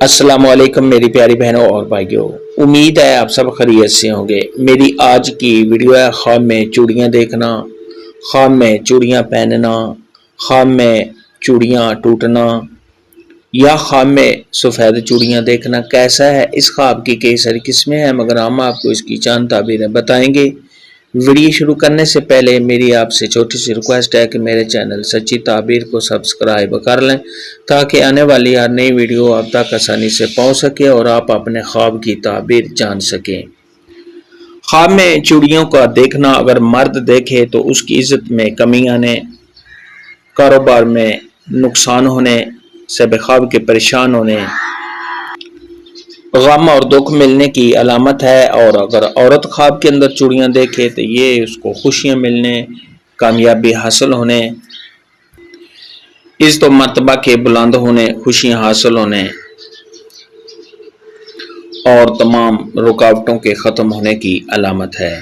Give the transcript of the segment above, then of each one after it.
السلام علیکم میری پیاری بہنوں اور بھائیوں، امید ہے آپ سب خیریت سے ہوں گے۔ میری آج کی ویڈیو ہے خواب میں چوڑیاں دیکھنا، خواب میں چوڑیاں پہننا، خواب میں چوڑیاں ٹوٹنا یا خواب میں سفید چوڑیاں دیکھنا کیسا ہے۔ اس خواب کی کئی ساری قسمیں ہیں مگر ہم آپ کو اس کی چند تعبیریں بتائیں گے۔ ویڈیو شروع کرنے سے پہلے میری آپ سے چھوٹی سی ریکویسٹ ہے کہ میرے چینل سچی تعبیر کو سبسکرائب کر لیں تاکہ آنے والی ہر نئی ویڈیو آپ تک آسانی سے پہنچ سکے اور آپ اپنے خواب کی تعبیر جان سکیں۔ خواب میں چوڑیوں کا دیکھنا اگر مرد دیکھے تو اس کی عزت میں کمی آنے، کاروبار میں نقصان ہونے، صاحب خواب کے پریشان ہونے، غم اور دکھ ملنے کی علامت ہے۔ اور اگر عورت خواب کے اندر چوڑیاں دیکھے تو یہ اس کو خوشیاں ملنے، کامیابی حاصل ہونے، عزت و مرتبہ کے بلند ہونے، خوشیاں حاصل ہونے اور تمام رکاوٹوں کے ختم ہونے کی علامت ہے۔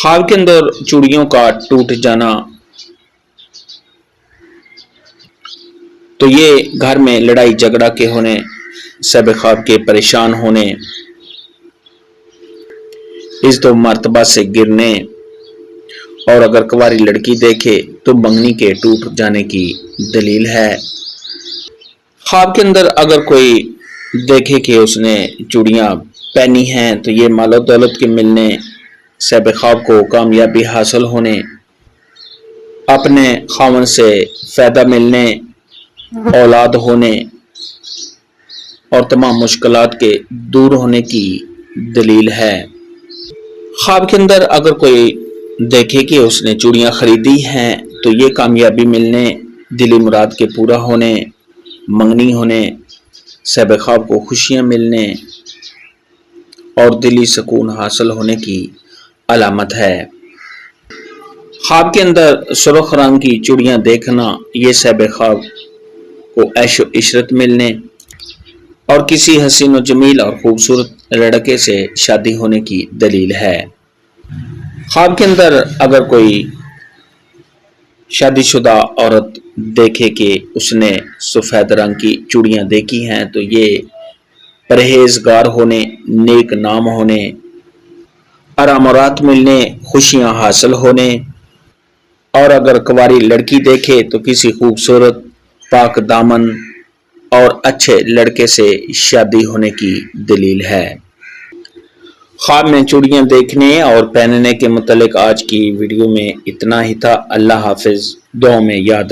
خواب کے اندر چوڑیوں کا ٹوٹ جانا تو یہ گھر میں لڑائی جھگڑا کے ہونے، صاحب خواب کے پریشان ہونے، عزت و مرتبہ سے گرنے، اور اگر کنواری لڑکی دیکھے تو منگنی کے ٹوٹ جانے کی دلیل ہے۔ خواب کے اندر اگر کوئی دیکھے کہ اس نے چوڑیاں پہنی ہیں تو یہ مال و دولت کے ملنے، صاحب خواب کو کامیابی حاصل ہونے، اپنے خاوند سے فائدہ ملنے، اولاد ہونے اور تمام مشکلات کے دور ہونے کی دلیل ہے۔ خواب کے اندر اگر کوئی دیکھے کہ اس نے چوڑیاں خریدی ہیں تو یہ کامیابی ملنے، دلی مراد کے پورا ہونے، منگنی ہونے، صاحب خواب کو خوشیاں ملنے اور دلی سکون حاصل ہونے کی علامت ہے۔ خواب کے اندر سرخ رنگ کی چوڑیاں دیکھنا یہ صاحب خواب کو عیش و عشرت ملنے اور کسی حسین و جمیل اور خوبصورت لڑکے سے شادی ہونے کی دلیل ہے۔ خواب کے اندر اگر کوئی شادی شدہ عورت دیکھے کہ اس نے سفید رنگ کی چوڑیاں دیکھی ہیں تو یہ پرہیزگار ہونے، نیک نام ہونے، آرام و راحت ملنے، خوشیاں حاصل ہونے، اور اگر کنواری لڑکی دیکھے تو کسی خوبصورت پاک دامن اور اچھے لڑکے سے شادی ہونے کی دلیل ہے۔ خواب میں چوڑیاں دیکھنے اور پہننے کے متعلق آج کی ویڈیو میں اتنا ہی تھا۔ اللہ حافظ، دعاؤں میں یاد